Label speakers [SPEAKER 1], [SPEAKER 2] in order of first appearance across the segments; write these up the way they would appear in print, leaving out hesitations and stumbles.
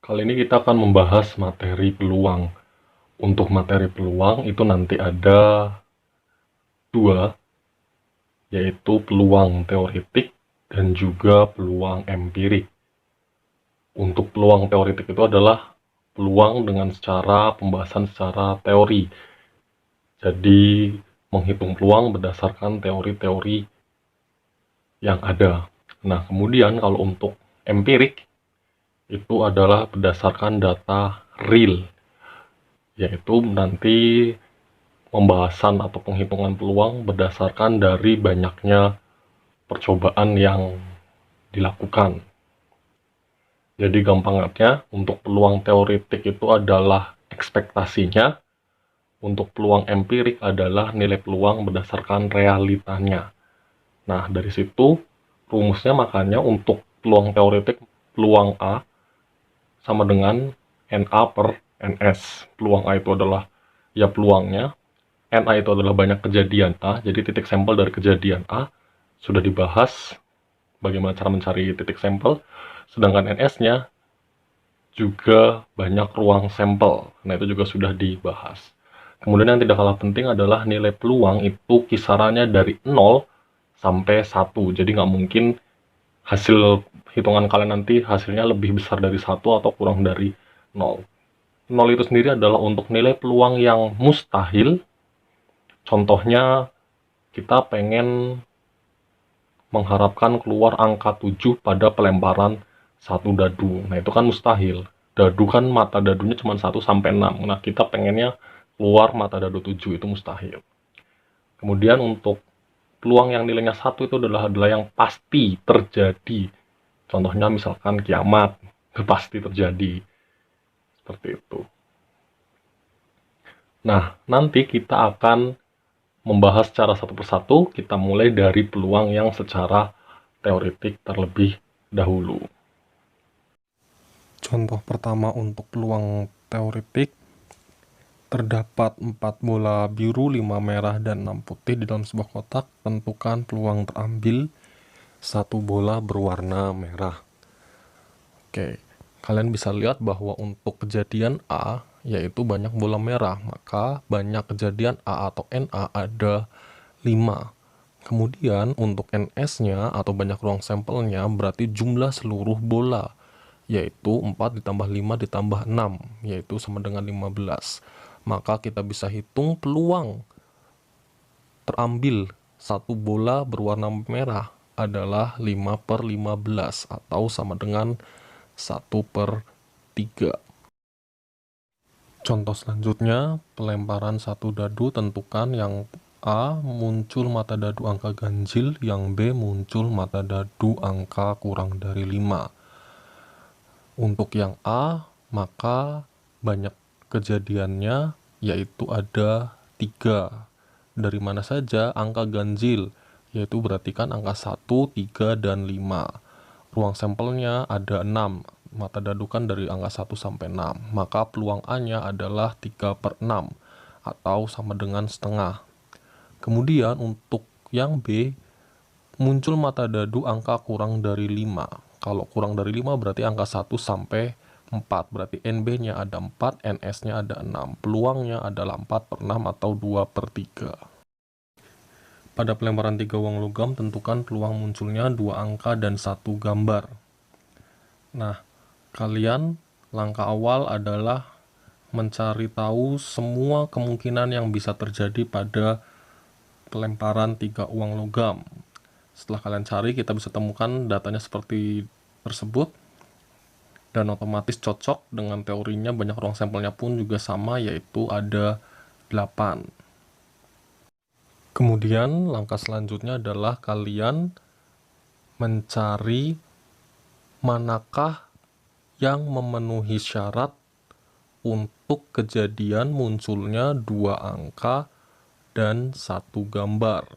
[SPEAKER 1] Kali ini kita akan membahas materi peluang. Untuk materi peluang itu nanti ada dua, yaitu peluang teoretik dan juga peluang empirik. Untuk peluang teoretik itu adalah peluang dengan pembahasan secara teori. Jadi menghitung peluang berdasarkan teori-teori yang ada. Nah, kemudian kalau untuk empirik itu adalah berdasarkan data real, yaitu nanti pembahasan atau penghitungan peluang berdasarkan dari banyaknya percobaan yang dilakukan. Jadi gampangnya, untuk peluang teoretik itu adalah ekspektasinya, untuk peluang empirik adalah nilai peluang berdasarkan realitanya. Nah, dari situ rumusnya makanya untuk peluang teoretik, peluang A sama dengan NA per NS. Peluang A itu adalah ya peluangnya, NA itu adalah banyak kejadian A, jadi titik sampel dari kejadian A sudah dibahas bagaimana cara mencari titik sampel, sedangkan NS-nya juga banyak ruang sampel. Nah, itu juga sudah dibahas. Kemudian yang tidak kalah penting adalah nilai peluang itu kisarannya dari 0 sampai 1. Jadi nggak mungkin hasil hitungan kalian nanti hasilnya lebih besar dari 1 atau kurang dari 0. 0 itu sendiri adalah untuk nilai peluang yang mustahil. Contohnya, kita pengen mengharapkan keluar angka 7 pada pelemparan satu dadu. Nah, itu kan mustahil. Dadu kan mata dadunya cuma 1 sampai 6. Nah, kita pengennya keluar mata dadu 7, itu mustahil. Kemudian untuk peluang yang nilainya 1 itu adalah yang pasti terjadi. Contohnya misalkan kiamat, itu pasti terjadi. Seperti itu. Nah, nanti kita akan membahas secara satu persatu. Kita mulai dari peluang yang secara teoretik terlebih dahulu.
[SPEAKER 2] Contoh pertama untuk peluang teoretik, terdapat 4 bola biru, 5 merah, dan 6 putih di dalam sebuah kotak. Tentukan peluang terambil satu bola berwarna merah. Oke, kalian bisa lihat bahwa untuk kejadian A, yaitu banyak bola merah, maka banyak kejadian A atau NA ada 5. Kemudian untuk NS-nya atau banyak ruang sampelnya berarti jumlah seluruh bola, yaitu 4 ditambah 5 ditambah 6, yaitu sama dengan 15. Maka kita bisa hitung peluang terambil satu bola berwarna merah adalah 5 per 15 atau sama dengan 1 per 3. Contoh selanjutnya, pelemparan satu dadu, tentukan yang A muncul mata dadu angka ganjil, yang B muncul mata dadu angka kurang dari 5. Untuk yang A, maka banyak kejadiannya, yaitu ada 3. Dari mana saja angka ganjil, yaitu berarti kan angka 1, 3, dan 5. Ruang sampelnya ada 6. Mata dadu kan dari angka 1 sampai 6. Maka peluang A-nya adalah 3 per 6, atau sama dengan setengah. Kemudian untuk yang B, muncul mata dadu angka kurang dari 5. Kalau kurang dari 5 berarti angka 1 sampai 4. Berarti NB-nya ada 4, NS-nya ada 6. Peluangnya adalah 4 per 6 atau 2 per 3. Pada pelemparan 3 uang logam, tentukan peluang munculnya 2 angka dan 1 gambar. Nah, kalian langkah awal adalah mencari tahu semua kemungkinan yang bisa terjadi pada pelemparan 3 uang logam. Setelah kalian cari, kita bisa temukan datanya seperti tersebut, dan otomatis cocok dengan teorinya. Banyak ruang sampelnya pun juga sama, yaitu ada 8. Kemudian langkah selanjutnya adalah kalian mencari manakah yang memenuhi syarat untuk kejadian munculnya 2 angka dan 1 gambar.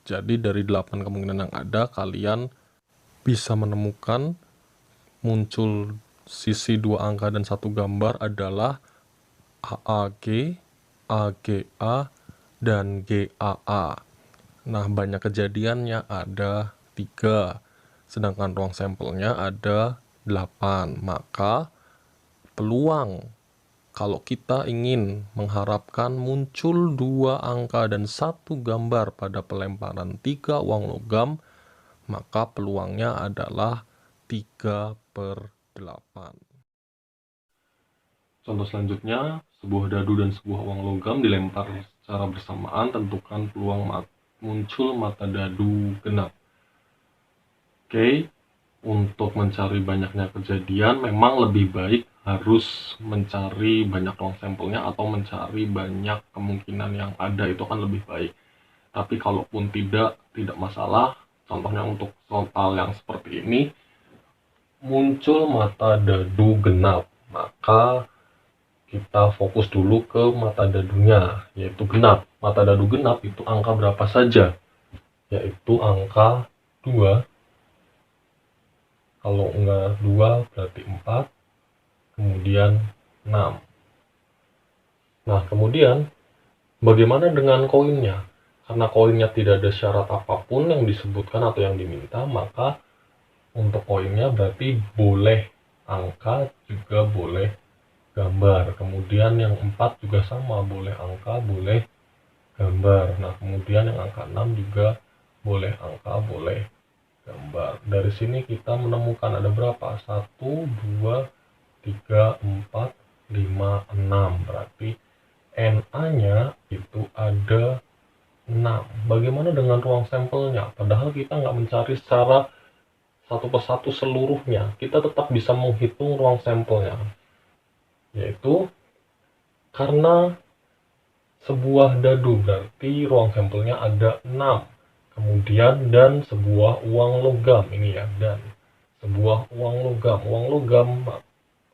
[SPEAKER 2] Jadi dari 8 kemungkinan yang ada, kalian bisa menemukan muncul sisi 2 angka dan 1 gambar adalah AAG, AGA, dan GAA. Nah, banyak kejadiannya ada 3, sedangkan ruang sampelnya ada 8. Maka Peluang kalau kita ingin mengharapkan muncul 2 angka dan 1 gambar pada pelemparan 3 uang logam, maka peluangnya adalah 3/8.
[SPEAKER 1] Contoh selanjutnya, sebuah dadu dan sebuah uang logam dilempar secara bersamaan, tentukan peluang muncul mata dadu genap. Oke, untuk mencari banyaknya kejadian, memang lebih baik harus mencari banyak uang sampelnya atau mencari banyak kemungkinan yang ada, itu kan lebih baik. Tapi kalaupun tidak masalah. Contohnya untuk soal yang seperti ini, muncul mata dadu genap, maka kita fokus dulu ke mata dadunya, yaitu genap. Mata dadu genap itu angka berapa saja? Yaitu angka 2. Kalau enggak 2 berarti 4, kemudian 6. Nah, kemudian bagaimana dengan koinnya? Karena koinnya tidak ada syarat apapun yang disebutkan atau yang diminta, maka untuk koinnya berarti boleh angka juga boleh gambar. Kemudian yang 4 juga sama, boleh angka, boleh gambar. Nah, kemudian yang angka 6 juga boleh angka, boleh gambar. Dari sini kita menemukan ada berapa? 1, 2, 3, 4, 5, 6. Berarti NA-nya itu ada 6. Bagaimana dengan ruang sampelnya? Padahal kita nggak mencari secara satu persatu seluruhnya. Kita tetap bisa menghitung ruang sampelnya. Yaitu karena sebuah dadu berarti ruang sampelnya ada 6. Kemudian dan sebuah uang logam, ini ya, dan sebuah uang logam.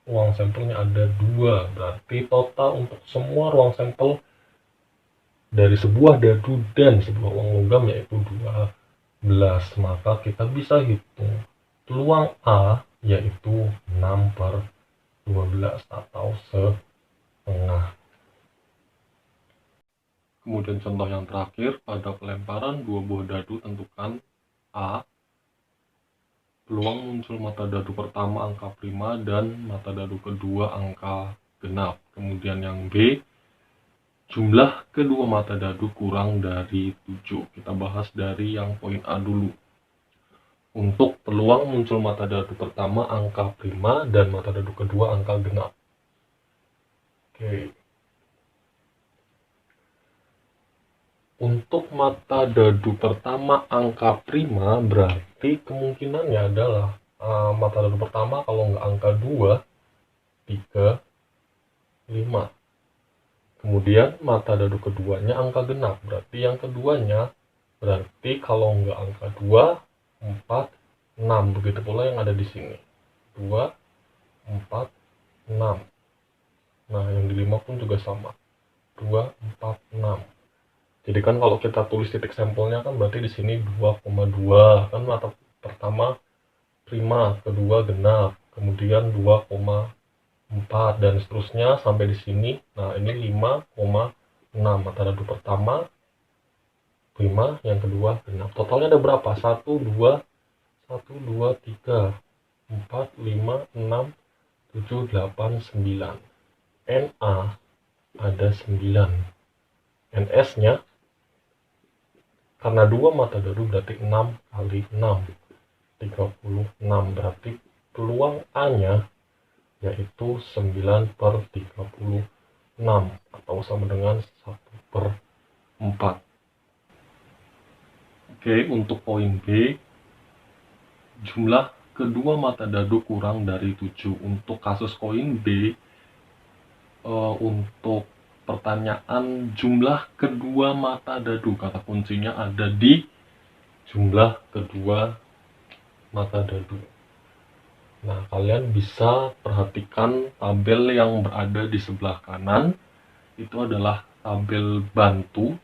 [SPEAKER 1] Uang sampelnya ada 2, berarti total untuk semua ruang sampel dari sebuah dadu dan sebuah uang logam yaitu 12. Maka kita bisa hitung peluang A yaitu 6/12 atau setengah. Kemudian contoh yang terakhir, pada pelemparan 2 buah dadu tentukan A. Peluang muncul mata dadu pertama angka prima dan mata dadu kedua angka genap. Kemudian yang B, jumlah kedua mata dadu kurang dari 7. Kita bahas dari yang poin A dulu. Untuk peluang muncul mata dadu pertama angka prima dan mata dadu kedua angka genap. Oke. Untuk mata dadu pertama angka prima berarti kemungkinannya adalah mata dadu pertama kalau nggak angka 2, 3, 5. Kemudian mata dadu keduanya angka genap, berarti yang keduanya berarti kalau nggak angka 2, 4, 6. Begitu pula yang ada di sini. 2, 4, 6. Nah, yang di 5 pun juga sama. 2, 4, 6. Jadi kan kalau kita tulis titik sampelnya kan berarti di sini 2,2 kan mata pertama prima, kedua genap, kemudian 2,4 dan seterusnya sampai di sini. Nah, ini 5,6 mata dadu pertama prima, yang kedua genap. Totalnya ada berapa? 1, 2, 3, 4, 5, 6, 7, 8, 9. NA ada 9. NS-nya karena 2 mata dadu berarti 6 kali 6, 36. Berarti peluang A-nya yaitu 9/36 atau sama dengan 1/4. Oke, untuk poin B, jumlah kedua mata dadu kurang dari 7. Untuk kasus poin B, untuk pertanyaan jumlah kedua mata dadu, kata kuncinya ada di jumlah kedua mata dadu. Nah, kalian bisa perhatikan tabel yang berada di sebelah kanan. Itu adalah tabel bantu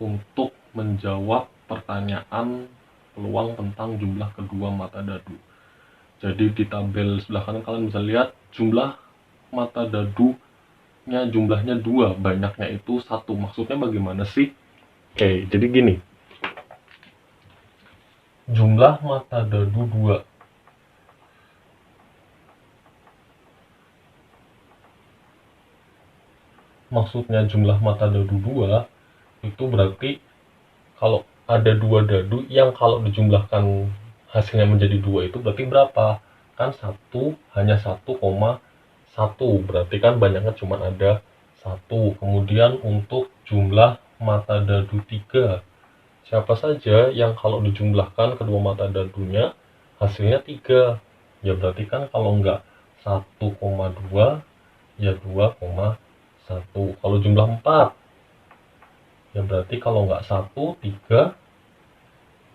[SPEAKER 1] untuk menjawab pertanyaan peluang tentang jumlah kedua mata dadu. Jadi di tabel sebelah kanan kalian bisa lihat jumlah mata dadu jumlahnya 2, banyaknya itu 1. Maksudnya bagaimana sih? Oke, jadi gini. Jumlah mata dadu 2. maksudnya jumlah mata dadu 2, itu berarti kalau ada 2 dadu yang kalau dijumlahkan hasilnya menjadi 2 itu berarti berapa? Kan hanya 1,1, berarti kan banyaknya cuma ada 1. Kemudian untuk jumlah mata dadu 3, siapa saja yang kalau dijumlahkan kedua mata dadunya hasilnya 3? Ya berarti kan kalau enggak 1,2 ya 2,1. Kalau jumlah 4 ya berarti kalau enggak 1, 3,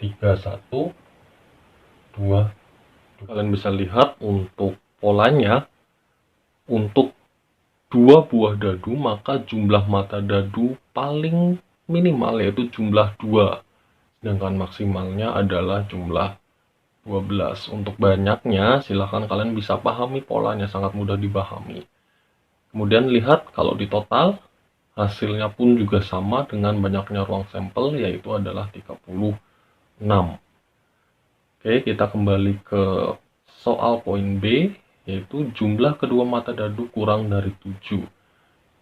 [SPEAKER 1] 3, 1, 2. Kalian bisa lihat untuk polanya, untuk 2 buah dadu maka jumlah mata dadu paling minimal yaitu jumlah 2, sedangkan maksimalnya adalah jumlah 12. Untuk banyaknya silahkan kalian bisa pahami polanya, sangat mudah dipahami. Kemudian lihat kalau di total hasilnya pun juga sama dengan banyaknya ruang sampel, yaitu adalah 36. Oke, kita kembali ke soal poin B, yaitu jumlah kedua mata dadu kurang dari 7.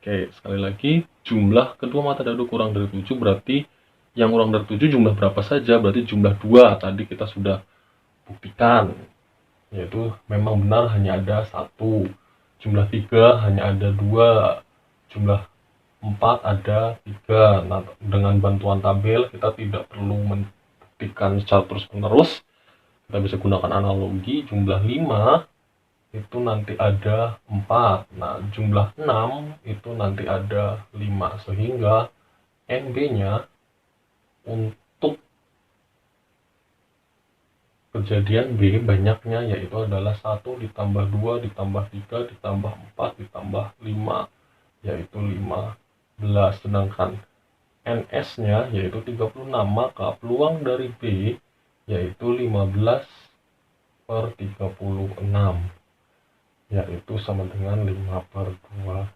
[SPEAKER 1] Oke, sekali lagi, jumlah kedua mata dadu kurang dari 7 berarti yang kurang dari 7 jumlah berapa saja? Berarti jumlah 2. Tadi kita sudah buktikan, yaitu memang benar hanya ada 1. Jumlah 3 hanya ada 2. Jumlah 4 ada 3. Nah, dengan bantuan tabel kita tidak perlu membuktikan secara terus-menerus. Kita bisa gunakan analogi, jumlah 5 itu nanti ada 4. Nah, jumlah 6 itu nanti ada 5. Sehingga NB-nya untuk kejadian B banyaknya yaitu adalah 1 ditambah 2 ditambah 3 ditambah 4 ditambah 5, yaitu 15. Sedangkan NS-nya yaitu 36, maka peluang dari B yaitu 15/36, yaitu sama dengan 5/12.